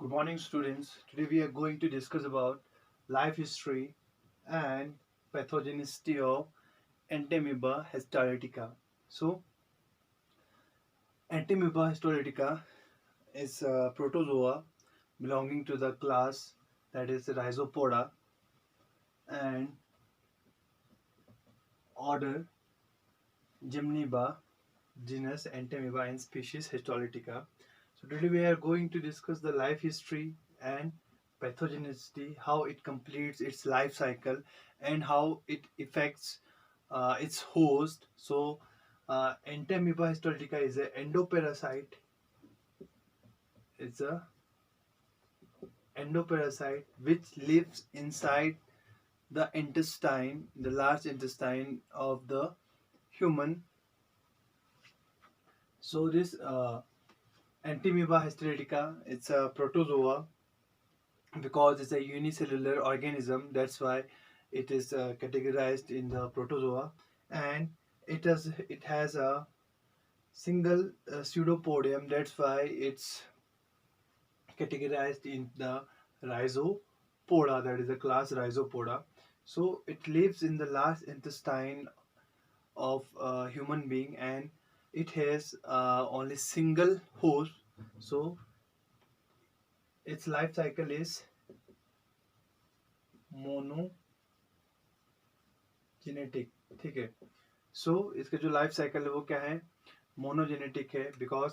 Good morning, students. Today we are going to discuss about life history and pathogenicity of Entamoeba histolytica. So, Entamoeba histolytica is a protozoa belonging to the class that is Rhizopoda and order Gymneba, genus Entamoeba and species Histolytica. So today we are going to discuss the life history and pathogenicity, how it completes its life cycle and how it affects its host. So Entamoeba histolytica is an endoparasite. It's a endoparasite which lives inside the intestine, the large intestine of the human. So this Entamoeba histolytica, it's a protozoa because it's a unicellular organism. That's why it is categorized in the protozoa, and it has a single pseudopodium. That's why it's categorized in the Rhizopoda. That is the class Rhizopoda. So it lives in the large intestine of a human being, and it has only single host. So its life cycle is monogenetic. ठीक है. सो इसका जो life cycle है वो क्या है, monogenetic है, because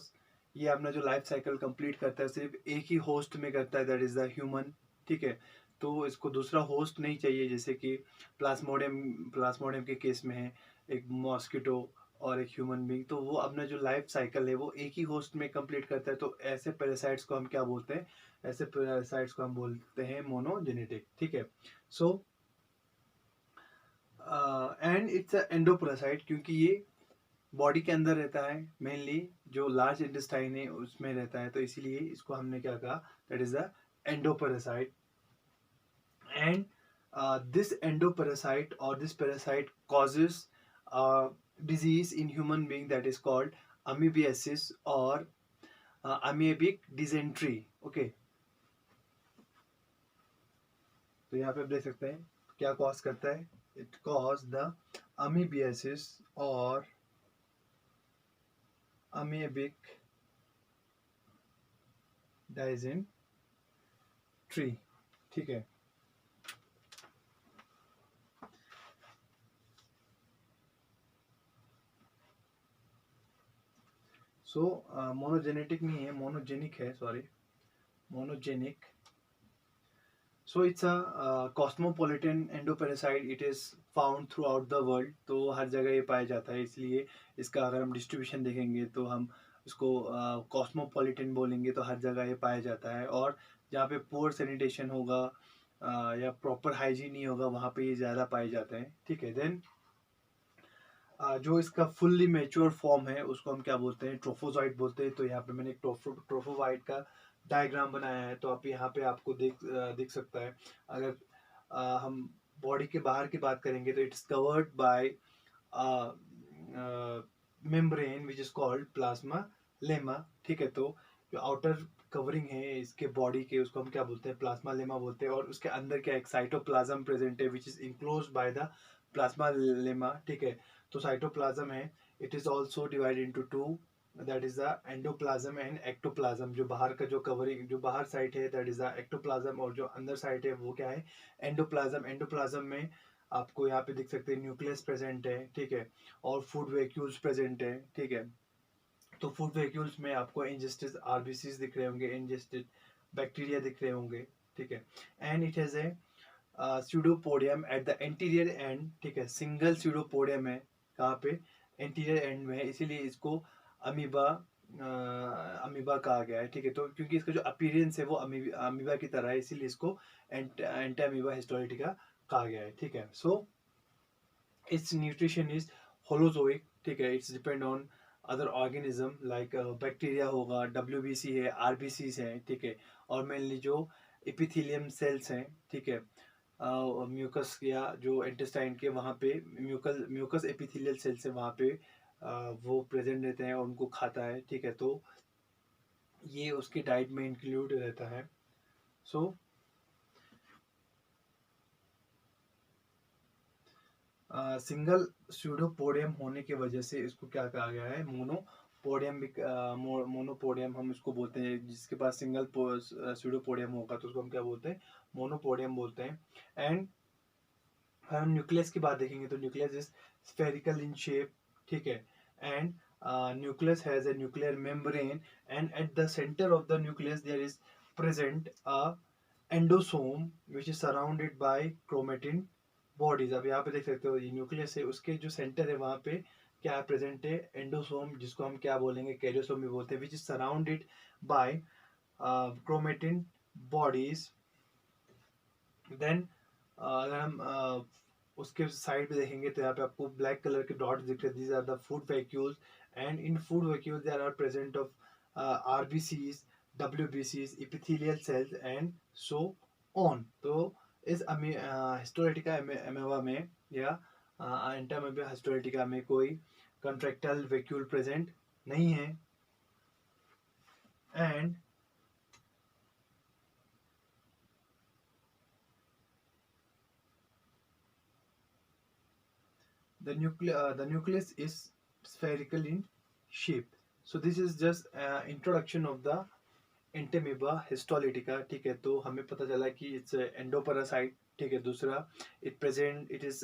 ये अपना जो लाइफ साइकिल कंप्लीट करता है सिर्फ एक ही होस्ट में करता है, दैट इज द ह्यूमन. ठीक है. तो इसको दूसरा होस्ट नहीं चाहिए, जैसे कि प्लाज्मोडियम प्लाज्मोडियम के केस में है एक मॉस्किटो और एक ह्यूमन बींग. तो वो अपना जो लाइफ साइकिल है वो एक ही होस्ट में कंप्लीट करता है. तो ऐसे पैरासाइट्स को हम क्या बोलते हैं, ऐसे पैरासाइट्स को हम बोलते हैं मोनोजेनेटिक. ठीक है. सो एंड इट्स एंडोपैरासाइट क्योंकि ये बॉडी के अंदर रहता है, मेनली जो लार्ज इंटेस्टाइन है उसमें रहता है, तो इसीलिए इसको हमने क्या कहा, that is the endoparasite. And this endoparasite और this parasite causes disease in human being that is called amoebiasis or amoebic dysentery. Okay. तो यहाँ पे आप देख सकते हैं क्या कॉज करता है. इट कॉज द amoebiasis और amoebic dysentery. ठीक है. सो मोनोजेनेटिक नहीं है, मोनोजेनिक है, sorry, monogenic. So it's a cosmopolitan endoparasite. It is found through out the world. तो हर जगह ये पाया जाता है, इसलिए इसका अगर हम डिस्ट्रीब्यूशन देखेंगे तो हम उसको कॉस्मोपॉलिटन बोलेंगे. तो हर जगह ये पाया जाता है, और जहाँ पे पुअर सैनिटेशन होगा या प्रॉपर हाइजीन नहीं होगा वहाँ पे ये ज़्यादा पाए जाते हैं. ठीक है. देन जो इसका फुल्ली मेच्योर फॉर्म है उसको हम क्या बोलते हैं, ट्रोफोजाइट बोलते हैं. तो यहाँ पे मैंने एक ट्रोफोवाइट का डायग्राम बनाया है, तो आप यहाँ पे आपको दिख सकता है. अगर हम बॉडी के बाहर की बात करेंगे तो it's covered by membrane which is called plasma lemma. ठीक है. तो जो आउटर कवरिंग है इसके बॉडी के उसको हम क्या बोलते हैं, प्लाज्मा लेमा बोलते हैं. और उसके अंदर क्या एक साइटोप्लाज्म प्रेजेंट है which is enclose by the plasma lemma. ठीक है. तो साइटोप्लाज्म है, it is also divided into two, that is the endoplasm and ectoplasm. जो बाहर का जो कवरिंग जो बाहर साइड है दैट इज द एक्टोप्लाज्म, और जो अंदर साइड है वो क्या है, एंडोप्लाज्म. एंडोप्लाज्म में आपको यहाँ पे दिख सकते हैं न्यूक्लियस प्रेजेंट है. ठीक है. और फूड वैक्यूल्स प्रेजेंट है. ठीक है. तो फूड वैक्यूल्स में आपको इंजेस्टेड आरबीसीज दिख रहे होंगे, इंजेस्टेड बैक्टीरिया दिख रहे होंगे. ठीक है. And it has a pseudopodium at the anterior end. ठीक है. सिंगल स्यूडोपोडियम है, कहाँ पे, एंटीरियर एंड में है, इसीलिए इसको अमीबा अमीबा कहा गया है. ठीक है. तो क्योंकि इसका जो अपीयरेंस है वो अमीबा की तरह है, इसीलिए इसको एंटी अमीबा हिस्टोलिटिका कहा गया है. ठीक है. So it's nutrition is holozoic. ठीक है. It's depend on other organism like bacteria होगा, डब्ल्यूबीसी है, आरबीसीज है. ठीक है. और मेनली जो एपिथेलियम सेल्स हैं. ठीक है. म्यूकस या जो इंटेस्टाइन के वहाँ पे म्यूकस एपिथेलियल सेल्स है, वहाँ पे वो प्रेजेंट रहते हैं और उनको खाता है. ठीक है. तो ये उसके डाइट में इंक्लूड रहता है। सो सिंगल स्यूडोपोडियम होने की वजह से इसको क्या कहा गया है, मोनोपोडियम भी। मोनोपोडियम हम इसको बोलते हैं, जिसके पास सिंगल स्यूडोपोडियम होगा तो उसको हम क्या बोलते हैं, मोनोपोडियम बोलते हैं। एंड हम न्यूक्लियस की बात देखेंगे तो nucleus is spherical in shape, ठीक है। And nucleus has a nuclear membrane, and at the centre of the nucleus there is present a endosome which is surrounded by chromatin bodies. अब यहाँ पे देख सकते हो ये न्यूक्लियस है, उसके जो सेंटर है वहाँ पे क्या प्रेजेंट है, एंडोसोम, जिसको हम क्या बोलेंगे, कैरियोसोम भी बोलते हैं, which is surrounded by chromatin bodies. Then अगर हम उसके साइड पे देखेंगे तो यहाँ पे आपको ब्लैक कलर के डॉट्स दिख रहे हैं, these are the food vacuoles. And in food vacuoles there are present of RBCs, डब्ल्यूबीसीज, epithelial cells and so on. तो इस हिस्टोरेटिका अमेवा में या एंटामेबा हिस्टोरेटिका में कोई कंट्रैक्टाइल वैक्यूल प्रेजेंट नहीं है। And the nucleus is spherical in shape. So this is just introduction of the Entamoeba histolytica, ठीक है। तो हमें पता चला कि इट्स एंडोपैरासाइट, ठीक है। दूसरा it is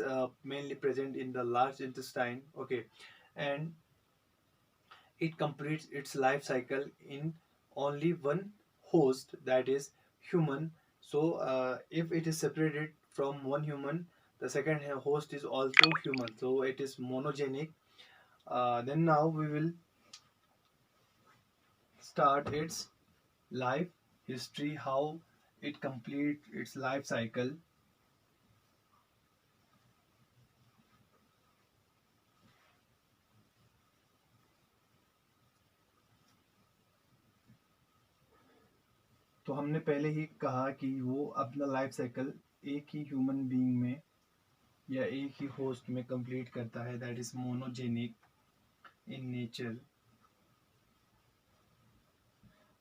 mainly present in the large intestine, okay. And it completes its life cycle in only one host, that is human. So if it is separated from one human, the second host is also human, so it is monogenic. Then now we will start its life history, how it completes its life cycle. तो हमने पहले ही कहा कि वो अपना life cycle एक ही human being में या एक ही होस्ट में कंप्लीट करता है, that is monogenic in nature.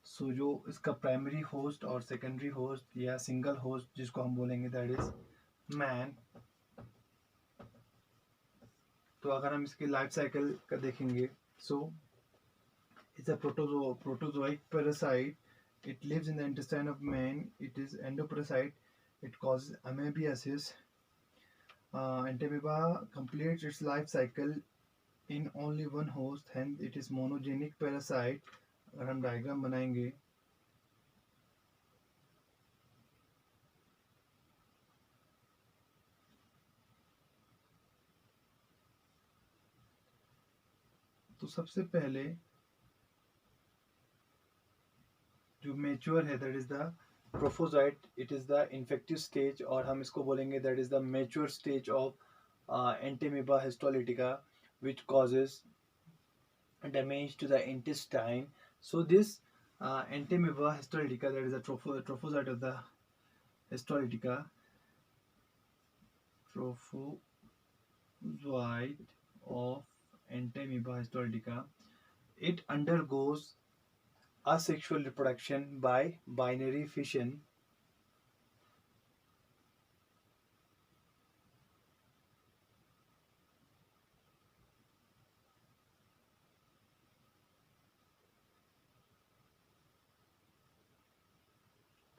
So जो इसका प्राइमरी होस्ट और सेकेंडरी होस्ट या सिंगल होस्ट जिसको हम बोलेंगे, दैट इज मैन। तो अगर हम इसके लाइफ साइकिल का देखेंगे, so it's a protozoic parasite, it lives in the intestine of man, it is endoparasite, it causes amoebiasis. Entamoeba completes its life cycle in only one host, hence it is monogenic parasite. अगर हम diagram बनाएंगे तो सबसे पहले जो mature है, that is the trophozoite, it is the infective stage, और हम इसको बोलेंगे that is the mature stage of Entamoeba histolytica, which causes damage to the intestine. So this Entamoeba histolytica, that is the trophozoite of the histolytica, trophozoite of Entamoeba histolytica, it undergoes asexual reproduction by binary fission.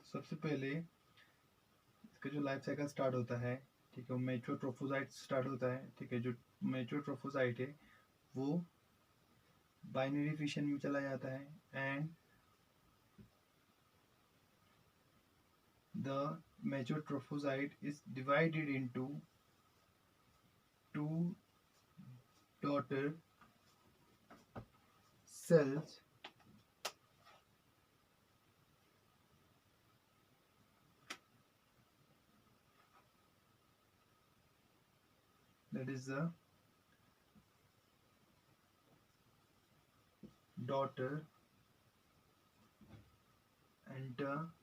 सबसे पहले इसका जो life cycle start होता है, ठीक है, mature ट्रोफोजाइट start होता है, ठीक है। जो मैच्योर ट्रोफोजाइट है वो बाइनरी फिशन में चला जाता है, and the mature trophozoite is divided into two daughter cells, that is the daughter entamoeba,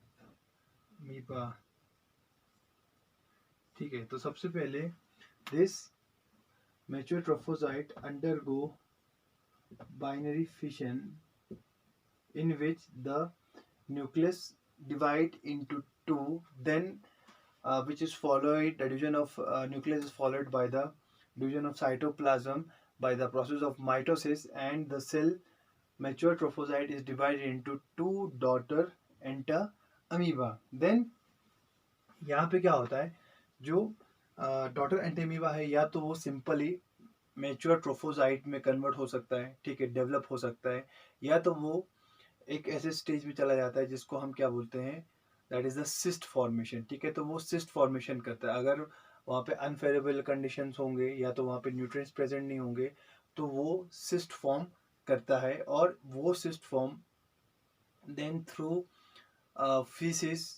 ठीक है। तो सबसे पहले this mature trophozoite undergo binary fission in which the nucleus divide into two, then which is followed, the division of nucleus is followed by the division of cytoplasm by the process of mitosis, and the cell mature trophocyte is divided into two daughter enter amoeba. Then यहाँ पे क्या होता है, जो daughter एंटेमीबा है या तो वो सिंपली मेच्योर ट्रोफोजाइट में कन्वर्ट हो सकता है, ठीक है, डेवलप हो सकता है, या तो वो एक ऐसे स्टेज में चला जाता है जिसको हम क्या बोलते हैं, that is the cyst formation, ठीक है। तो वो सिस्ट फॉर्मेशन करता है, अगर वहाँ पे अनफेवरेबल कंडीशंस होंगे या तो वहाँ पे न्यूट्रिएंट्स प्रेजेंट नहीं होंगे तो वो सिस्ट फॉर्म करता है, और वो cyst form then through faeces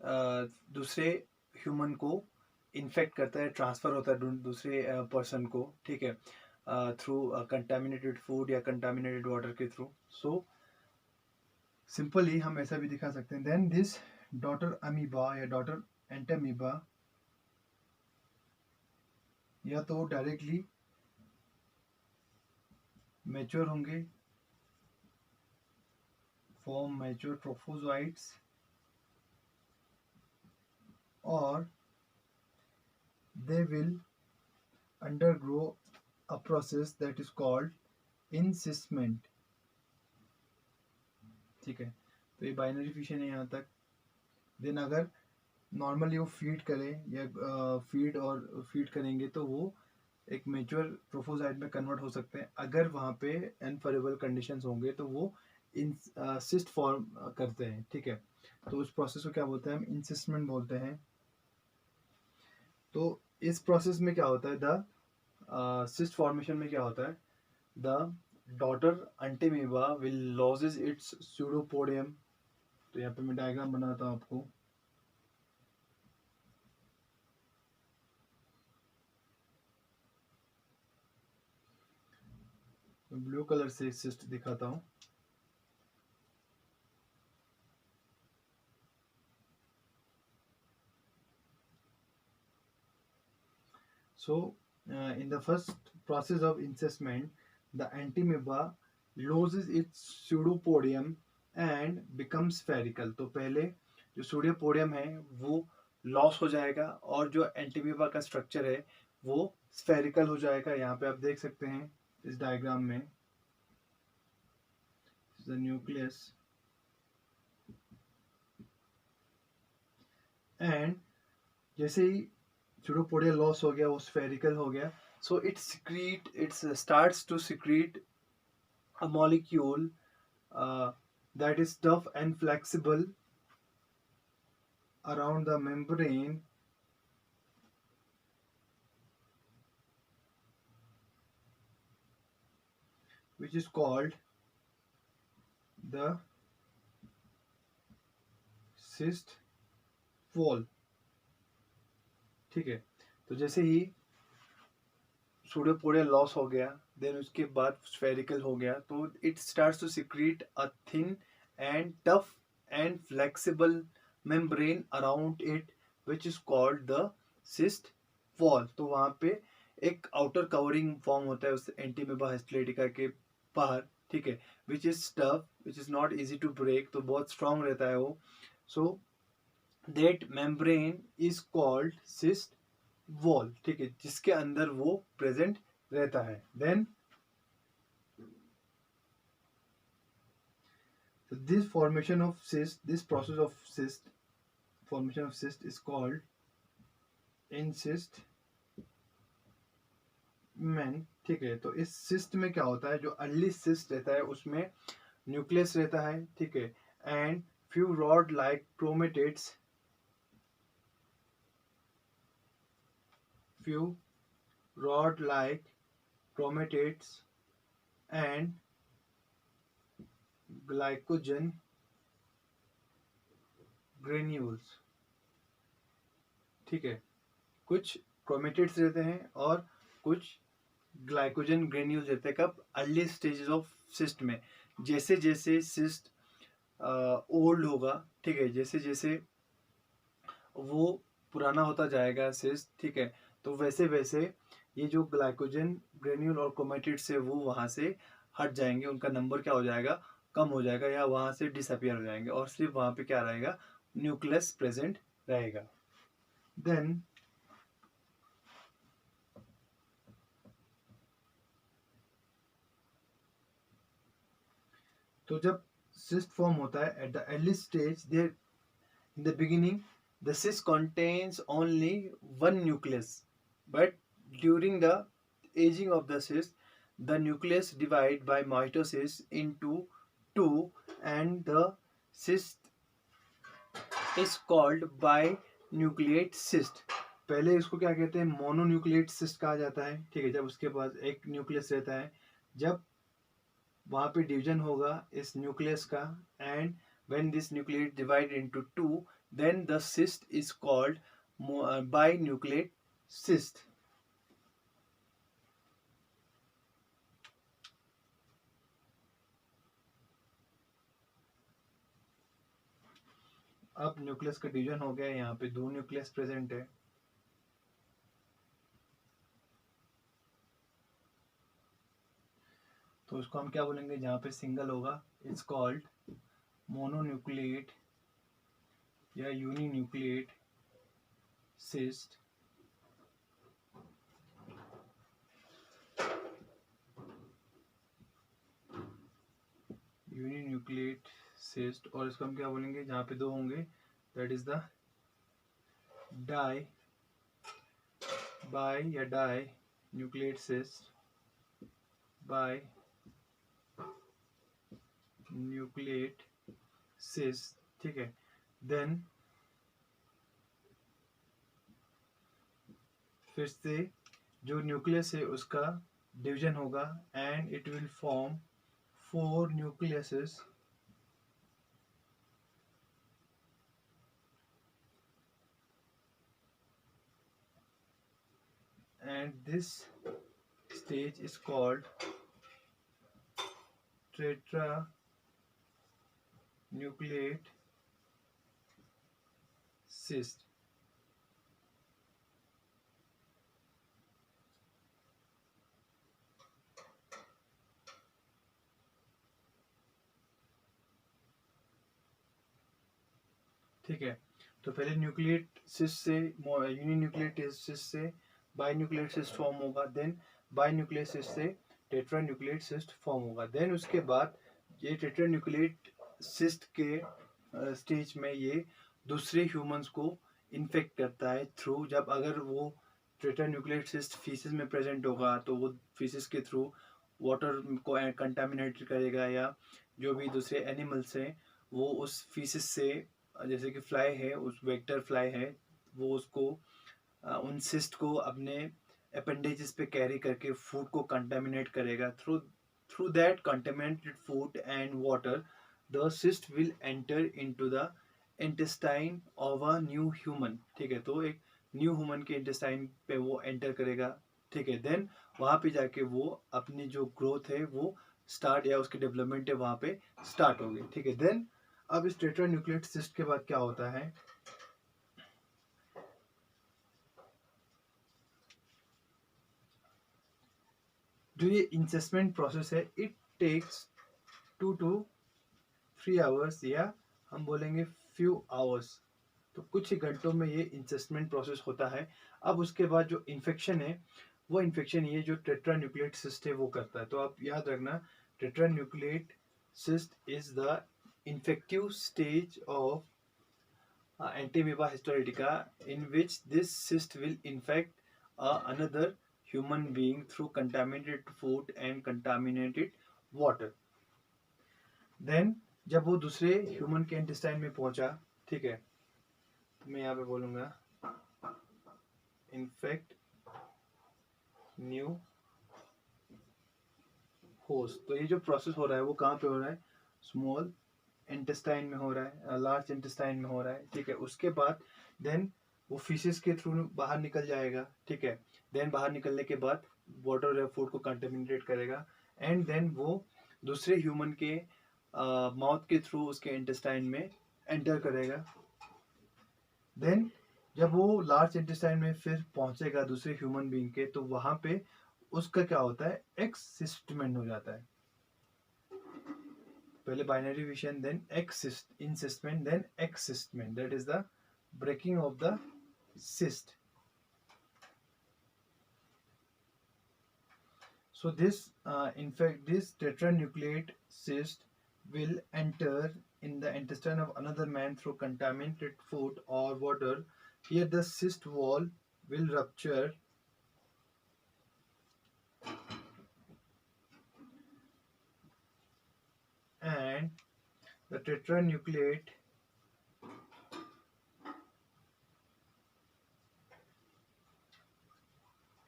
दूसरे ह्यूमन को इन्फेक्ट करता है, ट्रांसफ़र होता है दूसरे पर्सन को, ठीक है, थ्रू कंटामिनेटेड फूड या कंटामिनेटेड वाटर के थ्रू। सो सिंपली हम ऐसा भी दिखा सकते हैं, देन दिस डॉटर अमीबा या डॉटर एंटामीबा या तो डायरेक्टली मैच्योर होंगे, फॉर्म मैच्योर ट्रोफोजोइट्स, और they will undergo a process that is called encystment, ठीक है। तो ये बाइनरी फिशन है यहाँ तक। देन अगर नॉर्मली वो फीड करें या फीड और फीड करेंगे तो वो एक मेच्योर ट्रोफोजाइट में कन्वर्ट हो सकते हैं, अगर वहाँ पे अनफेवरेबल कंडीशंस होंगे तो वो इन सिस्ट फॉर्म करते हैं, ठीक है। तो उस प्रोसेस को क्या बोलते हैं, हम इंसिस्टमेंट बोलते हैं। तो इस प्रोसेस में क्या होता है, द सिस्ट फॉर्मेशन में क्या होता है, the daughter Entamoeba will losses its pseudopodium. तो यहाँ पे मैं डायग्राम बनाता हूँ आपको। ब्लू कलर से सिस्ट दिखाता हूँ। So, in the first process of incestment, the antiamoeba loses its pseudopodium and becomes spherical. तो पहले जो pseudopodium है वो लॉस हो जाएगा और जो एंटीमीबा का स्ट्रक्चर है वो स्फेरिकल हो जाएगा। यहाँ पे आप देख सकते हैं इस डायग्राम में, द न्यूक्लियस एंड जैसे ही pseudopodia लॉस हो गया, वो स्फेरिकल हो गया, so it starts to secrete a molecule that is tough and flexible around the membrane which is called the cyst wall, ठीक है। तो जैसे ही सूडोपोडिया लॉस हो गया, देन उसके बाद स्फेरिकल हो गया, तो it starts to secrete a thin and tough and flexible membrane around it which is called the cyst wall. तो वहाँ पे एक आउटर कवरिंग फॉर्म होता है उस एंटीमीबा हिस्टोलिटिका के बाहर, ठीक है, which is tough, which is not easy to break, तो बहुत स्ट्रॉन्ग रहता है वो। So that membrane is called cyst wall, ठीक है, जिसके अंदर वो प्रेजेंट रहता है। Then this formation of cyst, this process of cyst, formation of cyst is called encystment, ठीक है। तो इस सिस्ट में क्या होता है, जो अर्ली सिस्ट रहता है उसमें न्यूक्लियस रहता है, ठीक है, and few rod like chromatids, few rod-like chromatids and glycogen granules, ठीक है। कुछ क्रोमेटिड्स रहते हैं और कुछ ग्लाइकोजन ग्रेन्यूल्स रहते हैं, कब, अर्ली स्टेजेस ऑफ सिस्ट में। जैसे जैसे सिस्ट ओल्ड होगा, ठीक है, जैसे जैसे वो पुराना होता जाएगा सिस्ट, ठीक है, तो वैसे वैसे ये जो ग्लाइकोजन ग्रेन्यूल और क्रोमेटिड्स है वो वहाँ से हट जाएंगे, उनका नंबर क्या हो जाएगा, कम हो जाएगा या वहाँ से डिसअपियर हो जाएंगे और सिर्फ वहाँ पे क्या रहेगा, न्यूक्लियस प्रेजेंट रहेगा। देन तो जब सिस्ट फॉर्म होता है at the early stage, there in the beginning the cyst contains only one nucleus, but during the aging of the cyst, the nucleus divide by mitosis into two, and the cyst is called binucleate cyst. पहले इसको क्या कहते हैं, मोनोन्यूक्लिएट cyst कहा जाता है, ठीक है, जब उसके पास एक न्यूक्लियस रहता है, जब वहाँ पे डिवीजन होगा इस न्यूक्लियस का, and when this nucleus divide into two, then the cyst is called binucleate cyst. अब न्यूक्लियस का डिवीजन हो गया, यहाँ पे दो न्यूक्लियस प्रेजेंट है, तो उसको हम क्या बोलेंगे, जहाँ पे सिंगल होगा इट्स कॉल्ड मोनोन्यूक्लिएट या यूनिन्यूक्लिएट सिस्ट। Uninucleate cyst. और इसको हम क्या बोलेंगे, जहाँ पे दो होंगे, that is the di bi या dinucleate cyst, binucleate cyst, ठीक है। देन फिर से जो न्यूक्लियस है उसका डिवीजन होगा, and it will form 4 nucleases, and this stage is called tetranucleate cyst। ठीक है, तो पहले न्यूक्लिएट सिस्ट से यूनिन्यूक्लिएट सिस्ट से बाइन्यूक्लिएट सिस्ट फॉर्म होगा, देन बाइन्यूक्लिएट सिस्ट से टेट्रान्यूक्लिएट सिस्ट फॉर्म होगा। देन उसके बाद ये टेट्रान्यूक्लिएट सिस्ट के स्टेज में ये दूसरे ह्यूमंस को इन्फेक्ट करता है थ्रू, जब अगर वो टेट्रान्यूक्लिएट सिस्ट फीसिस में प्रेजेंट होगा तो वो फीसिस के थ्रू वाटर को कंटामिनेट करेगा, या जो भी दूसरे एनिमल्स हैं वो उस फीसिस से, जैसे कि फ्लाई है, उस वेक्टर फ्लाई है, वो उसको उन सिस्ट को अपने अपेंडेजेस पे कैरी करके फूड को कंटामिनेट करेगा। Through that contaminated food and water the cyst will enter into the intestine of a new human. ठीक है, तो एक न्यू ह्यूमन के इंटेस्टाइन पे वो एंटर करेगा। ठीक है, देन वहाँ पे जाके वो अपनी जो ग्रोथ है वो स्टार्ट, या उसकी डेवलपमेंट है वहाँ पे स्टार्ट होगी। ठीक है, देन अब इस टेट्रान्यूक्लिएट सिस्ट के बाद क्या होता है, जो ये इंसेसमेंट प्रोसेस है, इट टेक्स 2 to 3 आवर्स, या हम बोलेंगे फ्यू आवर्स, तो कुछ ही घंटों में ये इंसेसमेंट प्रोसेस होता है। अब उसके बाद जो इन्फेक्शन है, वो इन्फेक्शन ये जो टेट्रान्यूक्लिएट सिस्ट है वो करता है। तो आप याद रखना, tetranucleate cyst is the infective stage of Entamoeba histolytica, in which this cyst will infect another human being through contaminated food and contaminated water. Then जब वो दूसरे ह्यूमन के इंटेस्टाइन में पहुंचा, ठीक है, तो मैं यहाँ पे बोलूँगा इन्फेक्ट न्यू होस्ट। तो ये जो प्रोसेस हो रहा है वो कहाँ पे हो रहा है, स्मॉल इंटेस्टाइन में हो रहा है, लार्ज इंटेस्टाइन में हो रहा है। ठीक है, उसके बाद देन वो फिशेस के थ्रू बाहर निकल जाएगा। ठीक है, देन बाहर निकलने के बाद वाटर या फूड को कंटेमिनेट करेगा, एंड देन वो दूसरे ह्यूमन के माउथ के थ्रू उसके इंटेस्टाइन में एंटर करेगा। देन जब वो लार्ज इंटेस्टाइन में फिर पहुंचेगा दूसरे ह्यूमन बीइंग के, तो वहां पे उसका क्या होता है, एक्सिस्टमेंट हो जाता है। पहले binary fission, then encystment, then excystment. That is the breaking of the cyst. So this, in fact, this tetranucleate cyst will enter in the intestine of another man through contaminated food or water. Here the cyst wall will rupture and the tetranucleate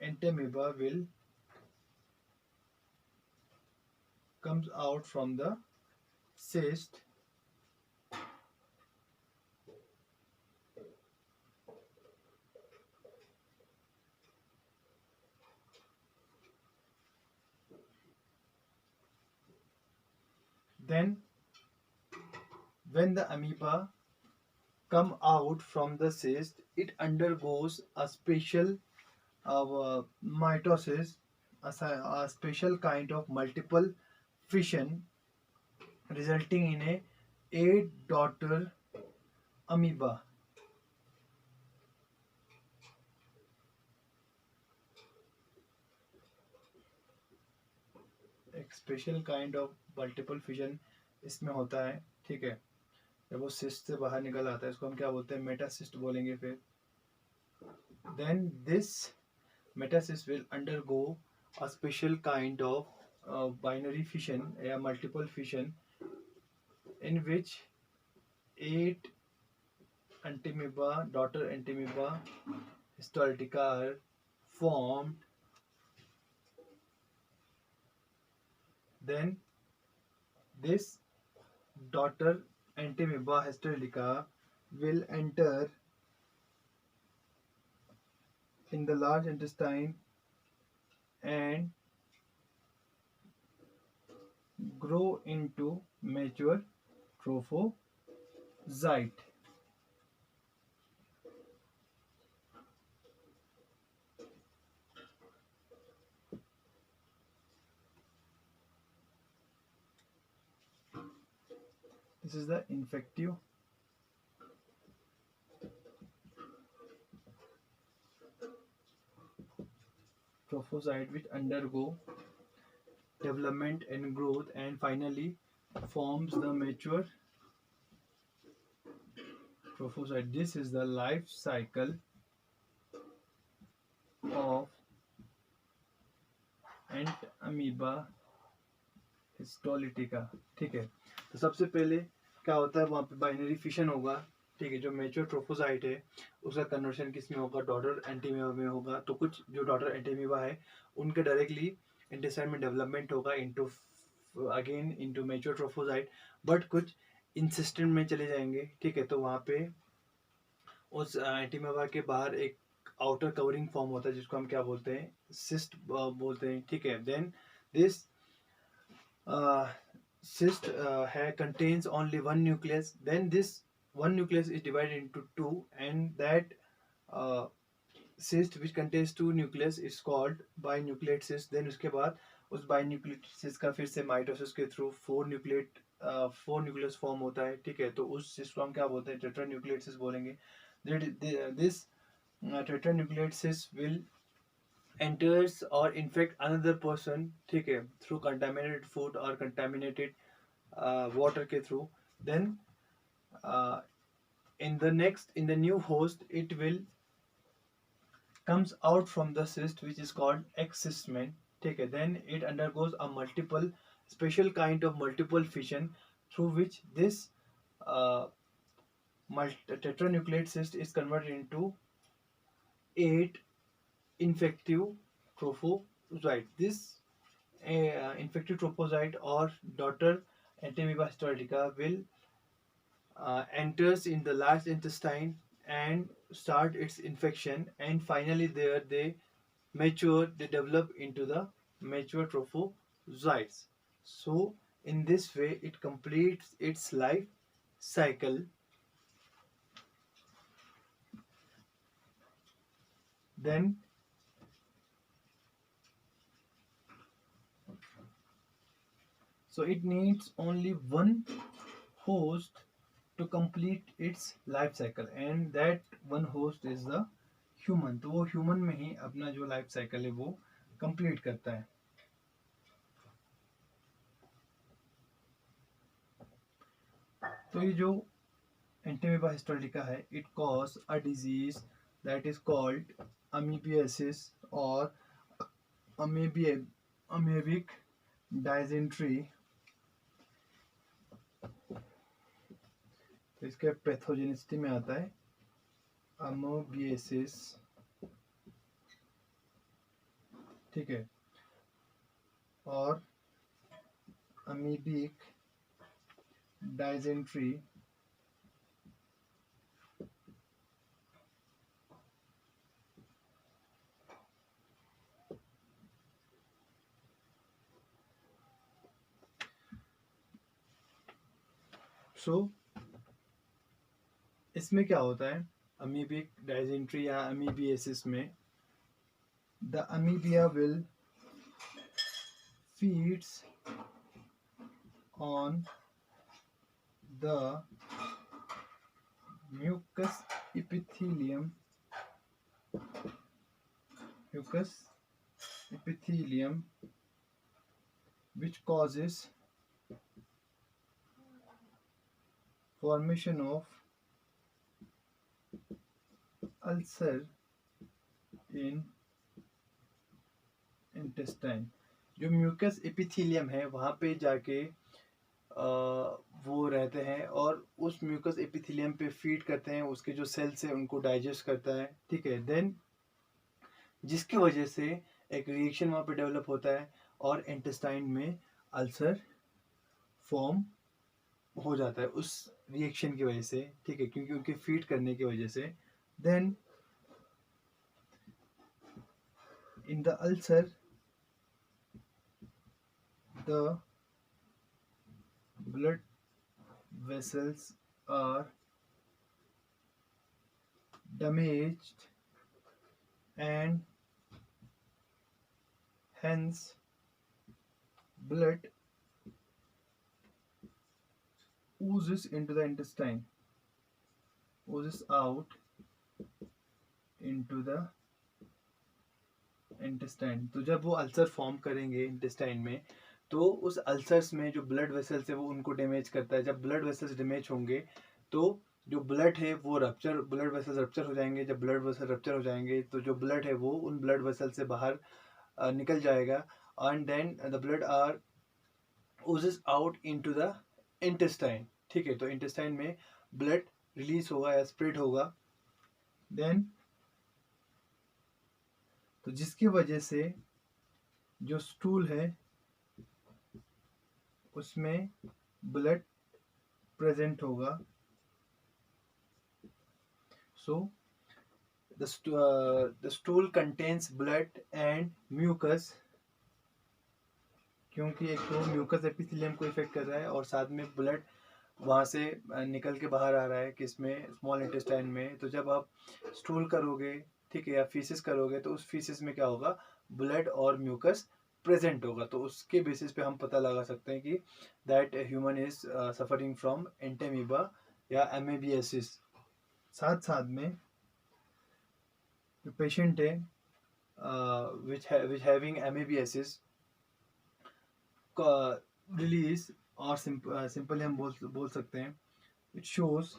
entamoeba will comes out from the cyst then when the amoeba come out from the cyst, it undergoes a special mitosis, a special kind of multiple fission resulting in a eight daughter amoeba. एक special kind of multiple fission इसमें होता है, ठीक है। जब वो cyst से बाहर निकल आता है इसको हम क्या बोलते हैं, मेटासिस्ट बोलेंगे। फिर then this metacyst will undergo a special kind of binary fission या multiple fission in which 8 Entamoeba, daughter Entamoeba histolytica are formed. Then this daughter Entamoeba histolytica will enter in the large intestine and grow into mature trophozoite. This is the infective trophozoite which undergo development and growth and finally forms the mature trophozoite. This is the life cycle of Entamoeba histolytica, ठीक है। तो सबसे पहले क्या होता है, वहाँ पे बाइनरी फिशन होगा, ठीक है। जो मेच्योर ट्रोफोसाइट है उसका कन्वर्शन किस में होगा, डॉटर एंटीमीबा में होगा। तो कुछ जो डॉटर एंटीमीबा है उनके डायरेक्टली इंटेस्टाइन में डेवलपमेंट होगा into again into mature trophozoite, but कुछ इंसिस्टेंट में चले जाएंगे, ठीक है। तो वहाँ पे उस एंटीमीबा के बाहर एक आउटर कवरिंग फॉर्म होता है जिसको हम क्या बोलते हैं, सिस्ट बोलते हैं, ठीक है। Then this cyst contains only one nucleus. Then this one nucleus is divided into two, and that cyst which contains two nucleus is called binucleate cyst. Then उसके बाद उस binucleate cyst का फिर से माइटोसिस के थ्रू फोर न्यूक्लियस फॉर्म होता है, ठीक है। तो उस cyst को हम क्या बोलते हैं, टेट्रान्यूक्लिएट cyst बोलेंगे। This tetranucleate cyst will enters or infect another person, ठीक है, through contaminated food or contaminated water के through. Then in the new host it will comes out from the cyst which is called excystment, ठीक है। Then it undergoes a special kind of multiple fission through which this tetranucleate cyst is converted into 8 infective trophozoite. This infective trophozoite or daughter Entamoeba histolytica will enters in the large intestine and start its infection, and finally there they develop into the mature trophozoites. So in this way it completes its life cycle. Then So it needs only one host to complete its life cycle, and that one host is the human. तो वो human में ही अपना जो life cycle है वो complete करता है. तो ये जो एंटीमीबा हिस्टोलिका है, it cause a disease that is called amoebiasis और amoebic dysentery. तो इसके पैथोजेनिसिटी में आता है अमोबियासिस, ठीक है, और अमीबिक डाइजेंट्री इसमें क्या होता है अमीबिक डाइजेंट्री या अमीबियासिस में, the amoebae will feeds on the mucous epithelium which causes formation of ulcer in intestine. जो म्यूकस एपिथेलियम है वहाँ पे जाके वो रहते हैं और उस म्यूकस एपिथेलियम पे फीड करते हैं, उसके जो सेल्स है उनको डाइजेस्ट करता है, ठीक है. देन जिसकी वजह से एक रिएक्शन वहाँ पे डेवलप होता है और इंटेस्टाइन में अल्सर फॉर्म हो जाता है उस रिएक्शन की वजह से, ठीक है, क्योंकि उनके फीड करने की वजह से. Then in the ulcer the blood vessels are damaged and hence blood oozes into the intestine, oozes out into the intestine. तो जब वो अल्सर फॉर्म करेंगे इंटेस्टाइन में तो उस अल्सर्स में जो ब्लड वेसल्स है वो उनको डैमेज करता है. जब ब्लड वेसल्स डैमेज होंगे तो जो ब्लड है वो ब्लड वेसल्स रप्चर हो जाएंगे. जब ब्लड वेसल रप्चर हो जाएंगे तो जो ब्लड है वो उन ब्लड वेसल से बाहर निकल जाएगा and then the blood are oozes out into the intestine, ठीक है. तो इंटेस्टाइन में ब्लड रिलीज होगा या स्प्रेड होगा. देन तो जिसकी वजह से जो स्टूल है उसमें ब्लड प्रेजेंट होगा. So the stool contains blood and mucus, क्योंकि एक तो म्यूकस एपिथेलियम को इफेक्ट कर रहा है और साथ में ब्लड वहाँ से निकल के बाहर आ रहा है किसमें, स्मॉल इंटेस्टाइन में. तो जब आप स्टूल करोगे, ठीक है, या फीसिस करोगे तो उस फीसिस में क्या होगा, ब्लड और म्यूकस प्रेजेंट होगा. तो उसके बेसिस पे हम पता लगा सकते हैं कि that human is suffering from Entamoeba या एमेबियासिस. साथ साथ में जो पेशेंट है विच हैविंग एमेबियासिस रिलीज और सिंपली हम बोल सकते हैं it shows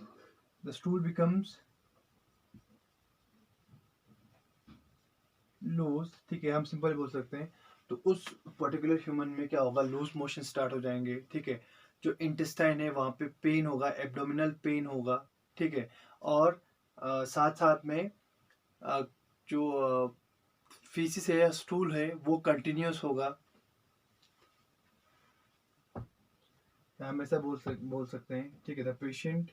the stool becomes loose, ठीक है, हम सिंपल बोल सकते हैं. तो उस पर्टिकुलर ह्यूमन में क्या होगा, लूज मोशन स्टार्ट हो जाएंगे, ठीक है. जो इंटेस्टाइन है वहाँ पे पेन होगा, एब्डोमिनल पेन होगा, ठीक है. और साथ साथ में जो फीसिस है या स्टूल है वो कंटिन्यूस होगा. हम ऐसा बोल सकते हैं, ठीक है. The patient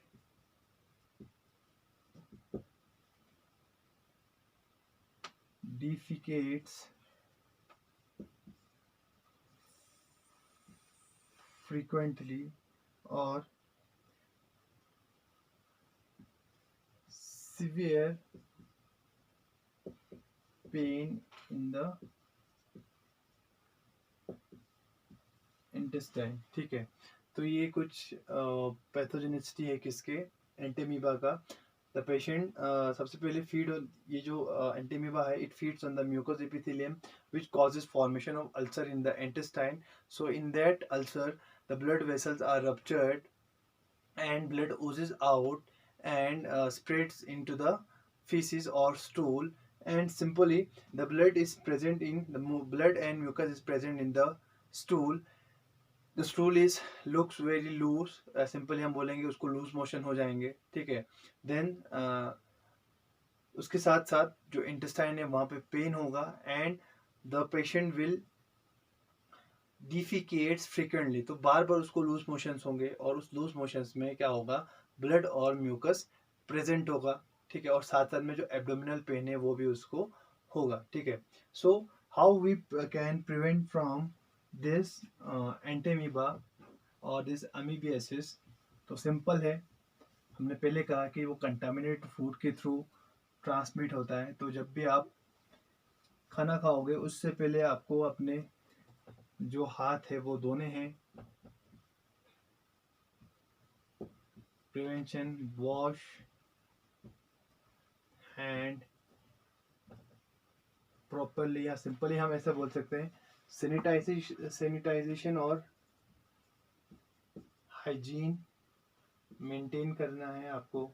defecates frequently or severe pain in the intestine, ठीक है। तो ये कुछ पैथोजेनिसिटी है किसके, एंटीमीबा का। द पेशेंट सबसे पहले फीड ऑन, ये जो एंटीमीबा है, it feeds on the mucous epithelium which causes formation of ulcer in the intestine. So in that ulcer the blood vessels are ruptured and blood oozes out and spreads into the feces or stool. And simply the blood is present in the blood and mucus is present in the stool. The stool is looks very loose, simply हम बोलेंगे उसको loose motion हो जाएंगे, ठीक है। Then उसके साथ साथ जो इंटेस्टाइन है वहाँ पे पेन होगा and the patient will defecates frequently, तो बार बार उसको लूज मोशंस होंगे और उस लूज मोशंस में क्या होगा, ब्लड और म्यूकस प्रेजेंट होगा, ठीक है। और साथ साथ में जो एब्डोमिनल पेन है वो भी उसको होगा, ठीक है। So how we can prevent from this Entamoeba और दिस अमीबियासिस, तो सिंपल है। हमने पहले कहा कि वो कंटामिनेट फूड के थ्रू ट्रांसमिट होता है, तो जब भी आप खाना खाओगे उससे पहले आपको अपने जो हाथ है वो धोने हैं। प्रिवेंशन, वॉश हैंड प्रॉपरली, या सिंपली हम ऐसा बोल सकते हैं सैनिटाइजेशन और हाइजीन मेंटेन करना है आपको,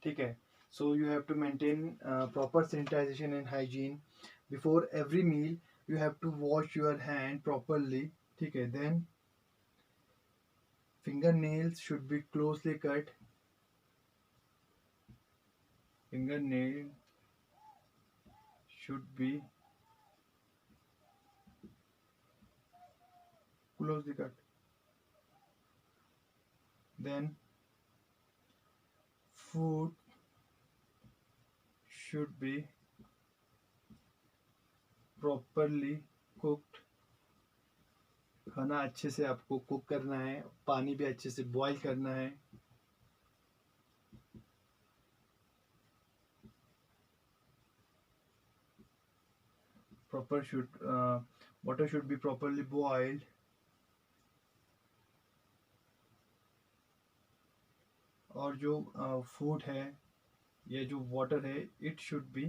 ठीक है। So you have to maintain proper sanitisation and hygiene before every meal. You have to wash your hand properly, ठीक है। Then fingernails should be closely cut. Fingernail should be closely cut. Then food should be properly cooked. खाना अच्छे से आपको cook करना है, पानी भी अच्छे से बॉईल करना है। Water should be properly boiled. और जो फूड है या जो वाटर है, इट शुड बी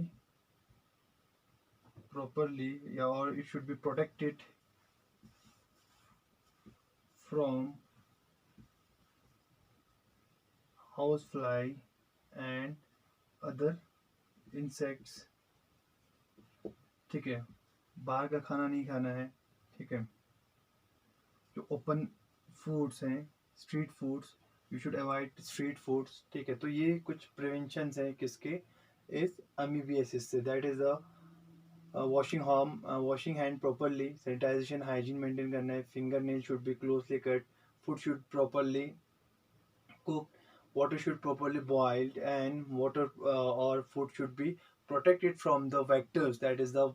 प्रॉपरली, या और it should be protected from housefly and other insects, ठीक है। बाहर का खाना नहीं खाना है, ठीक है। जो ओपन फूड्स हैं, street foods, you should avoid street foods, ठीक है। तो ये कुछ प्रिवेंशंस हैं किसके, इस अमीबियासिस से। That is the washing hand properly, sanitization, hygiene maintain करना है, fingernail should be closely cut, food should properly cooked, water should properly boiled, and water or food should be protected from the vectors, that is the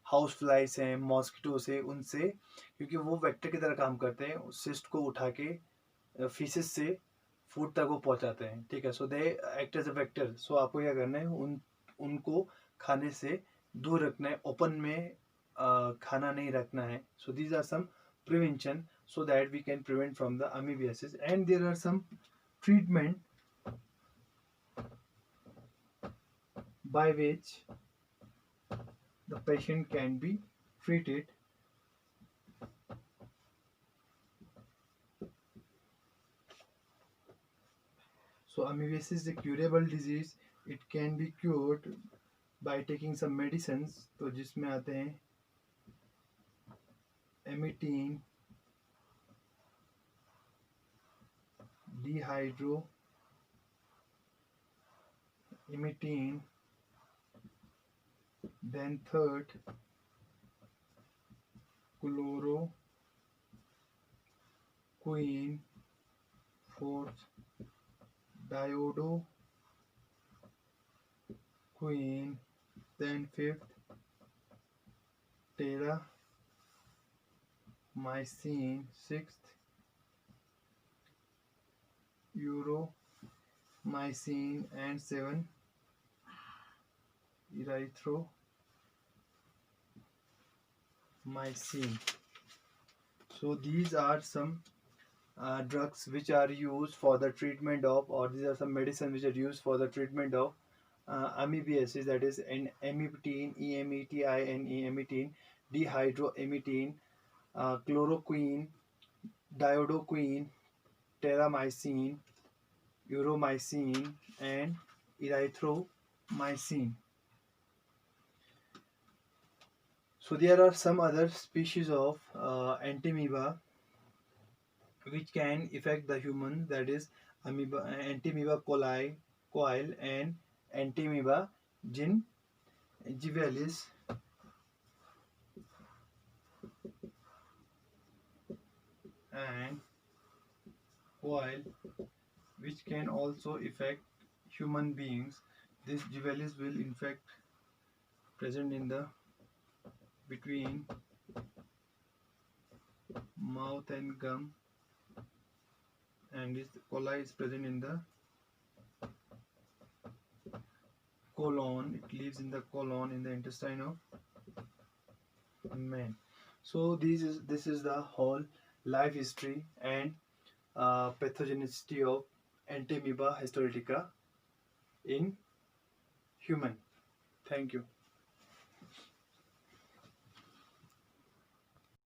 house flies हैं, mosquito से, उनसे, क्योंकि वो vector की तरह काम करते हैं, उस सिस्ट को उठा के फीसिस से फूड तक वो पहुंचाते हैं, ठीक है। So they act as a vector. So आपको क्या करना है, उनको खाने से दूर रखना है, ओपन में खाना नहीं रखना है। So these are some prevention so that we can prevent from the amoebiasis, and there are some treatment by which the patient can be treated. So amoebiasis is a curable disease. It can be cured by taking some medicines, तो जिसमें आते हैं एमिटीन, dihydroemetine, then third chloroquine, fourth diodoquine, then fifth terramycin, sixth uromycin, and seven erythromycin, So these are some drugs which are used for the treatment of, or these are some medicine which are used for the treatment of amoebiasis, that is an emetine, emetine, dehydroemetine, chloroquine, diodoquine, terramycin, euromycin, and erythromycin. So there are some other species of antiamoeba which can affect the human, that is amoeba, antiamoeba coli, coil, and antiamoeba gingivalis, and coil, which can also affect human beings. This gingivalis will infect present in the between mouth and gum, and this coli is present in the colon. It lives in the colon, in the intestine of man. So this is the whole life history and pathogenicity of Entamoeba histolytica in human. Thank you.